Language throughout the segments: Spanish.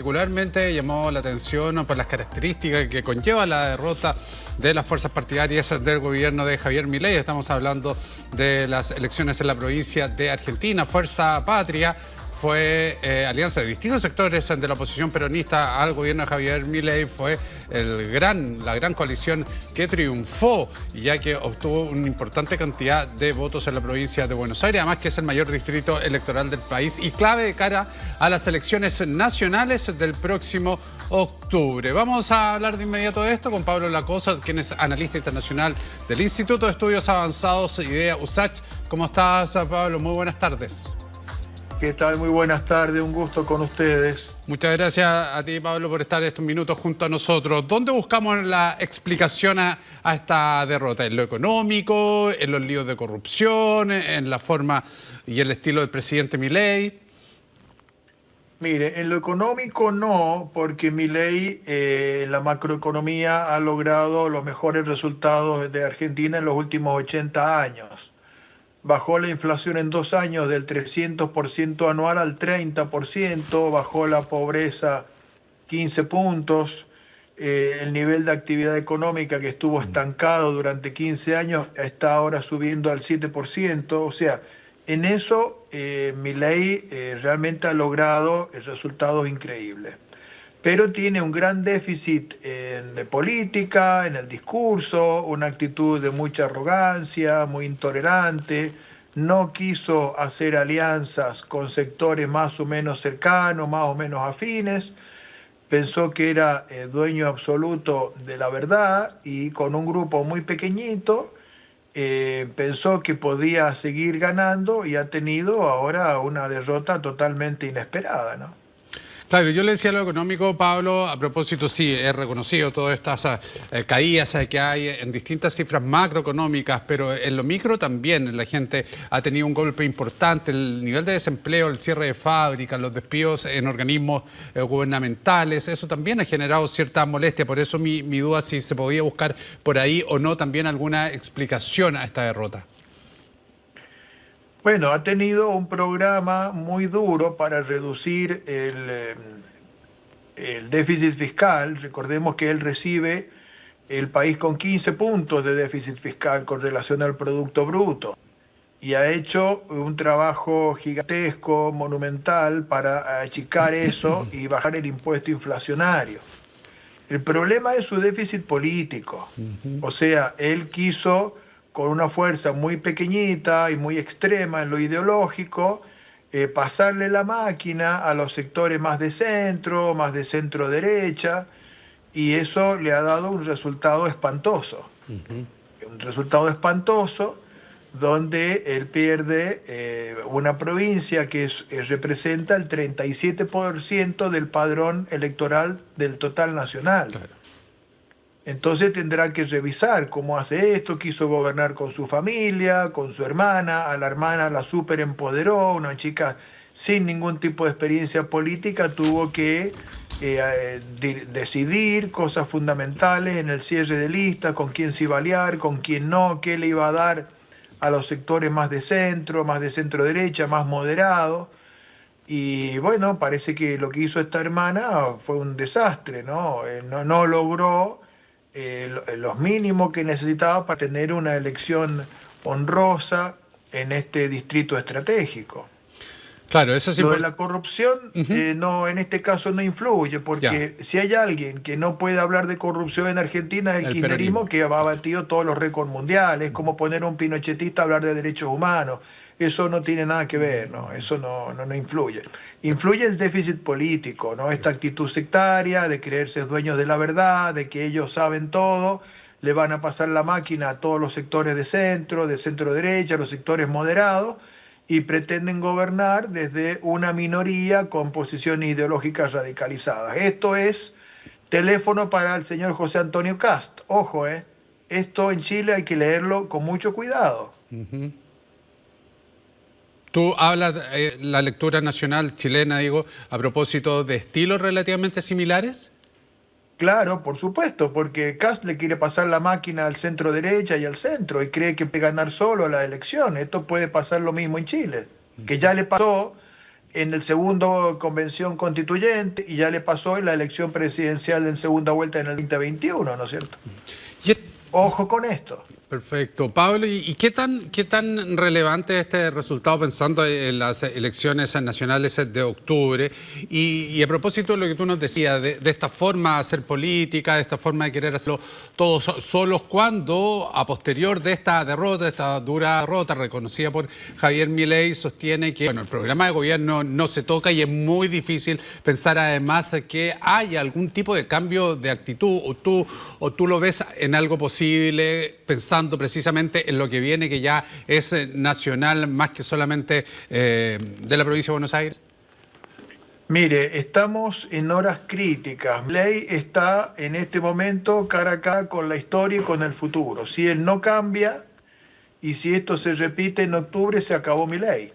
Particularmente llamó la atención por las características que conlleva la derrota de las fuerzas partidarias del gobierno de Javier Milei. Estamos hablando de las elecciones en la provincia de Argentina. Fuerza Patria fue alianza de distintos sectores de la oposición peronista al gobierno de Javier Milei. Fue la gran coalición que triunfó, ya que obtuvo una importante cantidad de votos en la provincia de Buenos Aires, además que es el mayor distrito electoral del país y clave de cara a las elecciones nacionales del próximo octubre. Vamos a hablar de inmediato de esto con Pablo Lacosa, quien es analista internacional del Instituto de Estudios Avanzados IDEA USACH. ¿Cómo estás, Pablo? Muy buenas tardes. ¿Qué tal? Muy buenas tardes, un gusto con ustedes. Muchas gracias a ti, Pablo, por estar estos minutos junto a nosotros. ¿Dónde buscamos la explicación a esta derrota? ¿En lo económico, en los líos de corrupción, en la forma y el estilo del presidente Milei? Mire, en lo económico no, porque Milei en la macroeconomía ha logrado los mejores resultados de Argentina en los últimos 80 años. Bajó la inflación en 2 años del 300% anual al 30%, bajó la pobreza 15 puntos, el nivel de actividad económica que estuvo estancado durante 15 años está ahora subiendo al 7%, o sea, en eso Milei realmente ha logrado resultados increíbles. Pero tiene un gran déficit de política, en el discurso, una actitud de mucha arrogancia, muy intolerante, no quiso hacer alianzas con sectores más o menos cercanos, más o menos afines, pensó que era dueño absoluto de la verdad y con un grupo muy pequeñito pensó que podía seguir ganando y ha tenido ahora una derrota totalmente inesperada, ¿no? Claro, yo le decía lo económico, Pablo, a propósito, sí, he reconocido todas estas caídas que hay en distintas cifras macroeconómicas, pero en lo micro también la gente ha tenido un golpe importante, el nivel de desempleo, el cierre de fábricas, los despidos en organismos gubernamentales, eso también ha generado cierta molestia, por eso mi duda si se podía buscar por ahí o no también alguna explicación a esta derrota. Bueno, ha tenido un programa muy duro para reducir el déficit fiscal. Recordemos que él recibe el país con 15 puntos de déficit fiscal con relación al Producto Bruto y ha hecho un trabajo gigantesco, monumental, para achicar eso y bajar el impuesto inflacionario. El problema es su déficit político. O sea, él quiso, con una fuerza muy pequeñita y muy extrema en lo ideológico, pasarle la máquina a los sectores más de centro derecha, y eso le ha dado un resultado espantoso. Un resultado espantoso donde él pierde una provincia que representa el 37% del padrón electoral del total nacional. Claro. Entonces tendrá que revisar cómo hace esto. Quiso gobernar con su familia, con su hermana, a la hermana la súper empoderó, una chica sin ningún tipo de experiencia política tuvo que decidir cosas fundamentales en el cierre de listas, con quién se iba a aliar, con quién no, qué le iba a dar a los sectores más de centro derecha, más moderados. Y bueno, parece que lo que hizo esta hermana fue un desastre, ¿no? No logró los mínimos que necesitaba para tener una elección honrosa en este distrito estratégico. Claro, eso sí. Lo de la corrupción no, en este caso no influye, porque si hay alguien que no puede hablar de corrupción en Argentina es el kirchnerismo, que ha batido todos los récords mundiales. Es como poner a un pinochetista a hablar de derechos humanos. Eso no tiene nada que ver, ¿no? Eso no influye. Influye el déficit político, ¿no? Esta actitud sectaria de creerse dueños de la verdad, de que ellos saben todo, le van a pasar la máquina a todos los sectores de centro derecha, los sectores moderados, y pretenden gobernar desde una minoría con posiciones ideológicas radicalizadas. Esto es teléfono para el señor José Antonio Kast. Ojo, esto en Chile hay que leerlo con mucho cuidado. Tú hablas la lectura nacional chilena, digo, a propósito de estilos relativamente similares. Claro, por supuesto, porque Kast le quiere pasar la máquina al centro derecha y al centro y cree que puede ganar solo la elección. Esto puede pasar lo mismo en Chile, que ya le pasó en el segundo convención constituyente y ya le pasó en la elección presidencial en segunda vuelta en el 2021, ¿no es cierto? Y Ojo con esto. perfecto. Pablo, ¿y qué tan relevante es este resultado pensando en las elecciones nacionales de octubre? Y a propósito de lo que tú nos decías, de esta forma de hacer política, de esta forma de querer hacerlo todos solos, cuando a posterior de esta derrota, esta dura derrota reconocida por Javier Milei, sostiene que bueno, el programa de gobierno no se toca y es muy difícil pensar además que haya algún tipo de cambio de actitud, o tú lo ves en algo posible pensando precisamente en lo que viene, que ya es nacional más que solamente de la provincia de Buenos Aires? Mire, estamos en horas críticas. Milei está en este momento cara a cara con la historia y con el futuro. Si él no cambia y si esto se repite en octubre, se acabó Milei.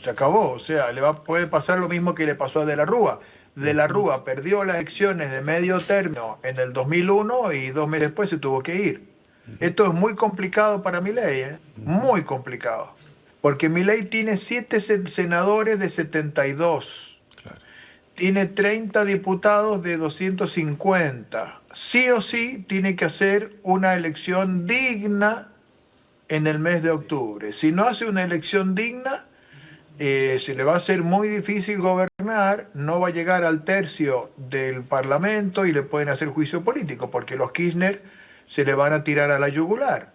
Se acabó, o sea, puede pasar lo mismo que le pasó a De la Rúa. De la Rúa perdió las elecciones de medio término en el 2001 y 2 meses después se tuvo que ir. Esto es muy complicado para Milei, muy complicado, porque Milei tiene 7 senadores de 72, Claro. tiene 30 diputados de 250. Sí o sí tiene que hacer una elección digna en el mes de octubre. Si no hace una elección digna, se le va a hacer muy difícil gobernar, no va a llegar al tercio del Parlamento y le pueden hacer juicio político, porque los Kirchner se le van a tirar a la yugular.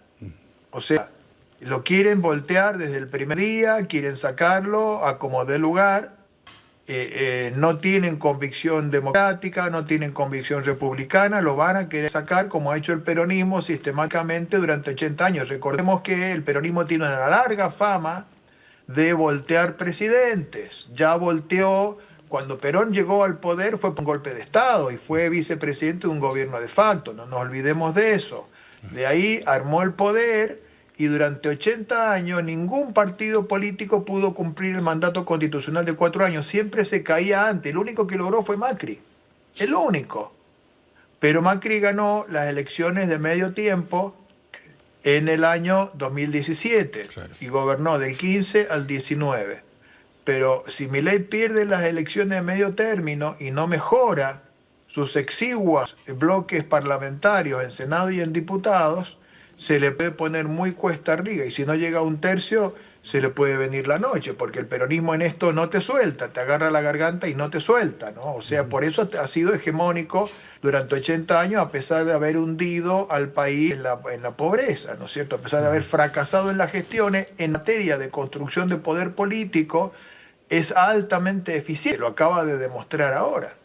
O sea, lo quieren voltear desde el primer día, quieren sacarlo a como dé lugar, no tienen convicción democrática, no tienen convicción republicana, lo van a querer sacar como ha hecho el peronismo sistemáticamente durante 80 años. Recordemos que el peronismo tiene una larga fama de voltear presidentes. Ya volteó, cuando Perón llegó al poder fue por un golpe de Estado y fue vicepresidente de un gobierno de facto, no nos olvidemos de eso. De ahí armó el poder y durante 80 años ningún partido político pudo cumplir el mandato constitucional de 4 años, siempre se caía antes, el único que logró fue Macri, el único. Pero Macri ganó las elecciones de medio tiempo en el año 2017 Claro. y gobernó del 15 al 19. Pero si Milei pierde las elecciones de medio término y no mejora sus exiguos bloques parlamentarios en Senado y en diputados, se le puede poner muy cuesta arriba y si no llega a un tercio se le puede venir la noche, porque el peronismo en esto no te suelta, te agarra la garganta y no te suelta, ¿no? O sea, por eso ha sido hegemónico durante 80 años, a pesar de haber hundido al país en la pobreza, ¿no es cierto? A pesar de haber fracasado en las gestiones, en materia de construcción de poder político, es altamente eficiente, lo acaba de demostrar ahora.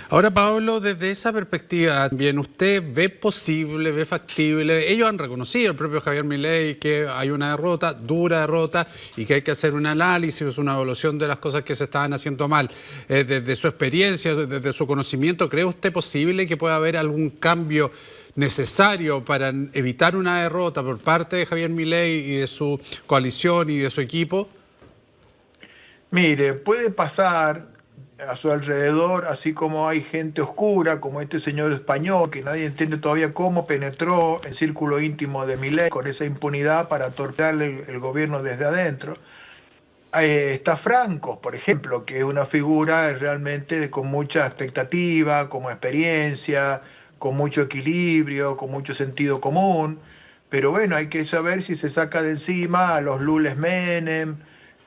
Ahora, Pablo, desde esa perspectiva, también usted ve posible, ve factible, ellos han reconocido, el propio Javier Milei, que hay una derrota, dura derrota, y que hay que hacer un análisis, una evaluación de las cosas que se estaban haciendo mal. Desde su experiencia, desde su conocimiento, ¿cree usted posible que pueda haber algún cambio necesario para evitar una derrota por parte de Javier Milei y de su coalición y de su equipo? Mire, puede pasar a su alrededor, así como hay gente oscura, como este señor español, que nadie entiende todavía cómo penetró el círculo íntimo de Milei con esa impunidad para torpedearle el gobierno desde adentro. Está Franco, por ejemplo, que es una figura realmente con mucha expectativa, como experiencia, con mucho equilibrio, con mucho sentido común. Pero bueno, hay que saber si se saca de encima a los Lules Menem,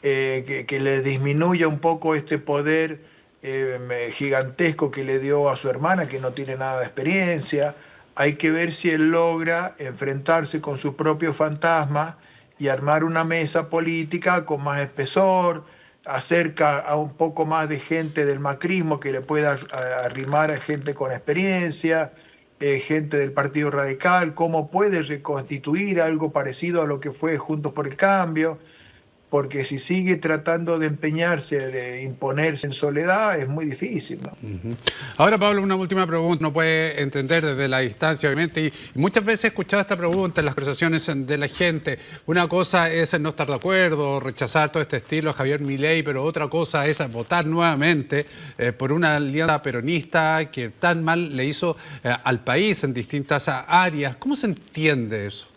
que le disminuya un poco este poder gigantesco que le dio a su hermana, que no tiene nada de experiencia. Hay que ver si él logra enfrentarse con sus propios fantasmas y armar una mesa política con más espesor, acerca a un poco más de gente del macrismo que le pueda arrimar a gente con experiencia, gente del Partido Radical, cómo puede reconstituir algo parecido a lo que fue Juntos por el Cambio, porque si sigue tratando de empeñarse, de imponerse en soledad, es muy difícil, ¿no? Ahora, Pablo, una última pregunta. No puede entender desde la distancia, obviamente, y muchas veces he escuchado esta pregunta en las conversaciones de la gente. Una cosa es no estar de acuerdo, rechazar todo este estilo a Javier Milei, pero otra cosa es votar nuevamente por una alianza peronista que tan mal le hizo al país en distintas áreas. ¿Cómo se entiende eso?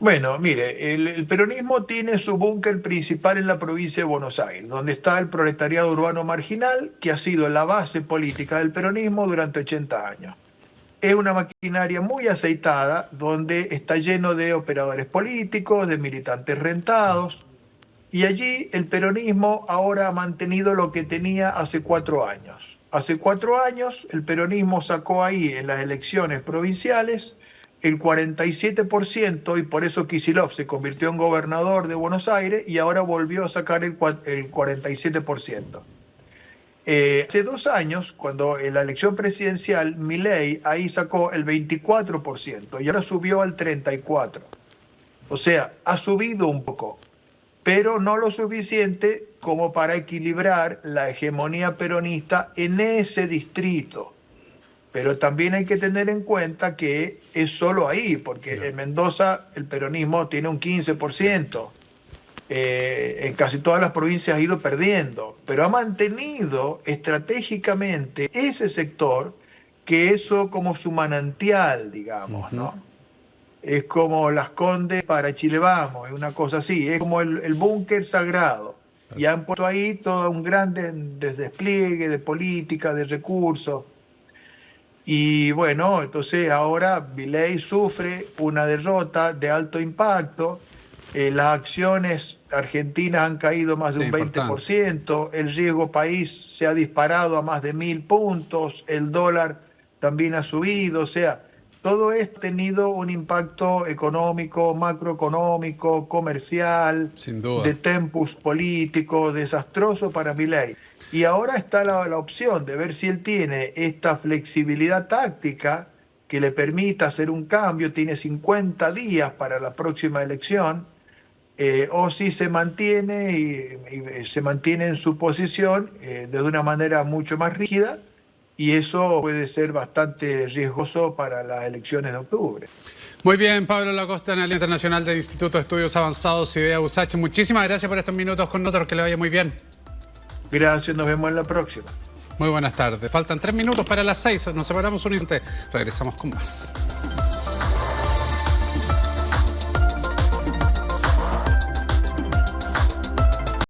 Bueno, mire, el peronismo tiene su búnker principal en la provincia de Buenos Aires, donde está el proletariado urbano marginal, que ha sido la base política del peronismo durante 80 años. Es una maquinaria muy aceitada, donde está lleno de operadores políticos, de militantes rentados, y allí el peronismo ahora ha mantenido lo que tenía hace 4 años. Hace 4 años el peronismo sacó ahí en las elecciones provinciales el 47%, y por eso Kicillof se convirtió en gobernador de Buenos Aires y ahora volvió a sacar el 47%. Hace 2 años, cuando en la elección presidencial, Milei ahí sacó el 24% y ahora subió al 34%. O sea, ha subido un poco, pero no lo suficiente como para equilibrar la hegemonía peronista en ese distrito. Pero también hay que tener en cuenta que es solo ahí, porque en Mendoza el peronismo tiene un 15%. En casi todas las provincias ha ido perdiendo, pero ha mantenido estratégicamente ese sector, que eso como su manantial, digamos, ¿no? Es como Las Condes para Chile Vamos, es una cosa así, es como el búnker sagrado. Y han puesto ahí todo un gran despliegue de política, de recursos. Y bueno, entonces ahora Milei sufre una derrota de alto impacto, las acciones argentinas han caído más de un 20%, el riesgo país se ha disparado a más de 1000 puntos, el dólar también ha subido, o sea, todo esto ha tenido un impacto económico, macroeconómico, comercial, Sin duda, de tempus político, desastroso para Milei. Y ahora está la opción de ver si él tiene esta flexibilidad táctica que le permita hacer un cambio, tiene 50 días para la próxima elección, o si se mantiene y se mantiene en su posición de una manera mucho más rígida, y eso puede ser bastante riesgoso para las elecciones de octubre. Muy bien, Pablo Lacosta, analista internacional del Instituto de Estudios Avanzados IDEA USACH. Muchísimas gracias por estos minutos con nosotros, que le vaya muy bien. Gracias, nos vemos en la próxima. Muy buenas tardes. Faltan 3 minutos para las 6. Nos separamos un instante. Regresamos con más.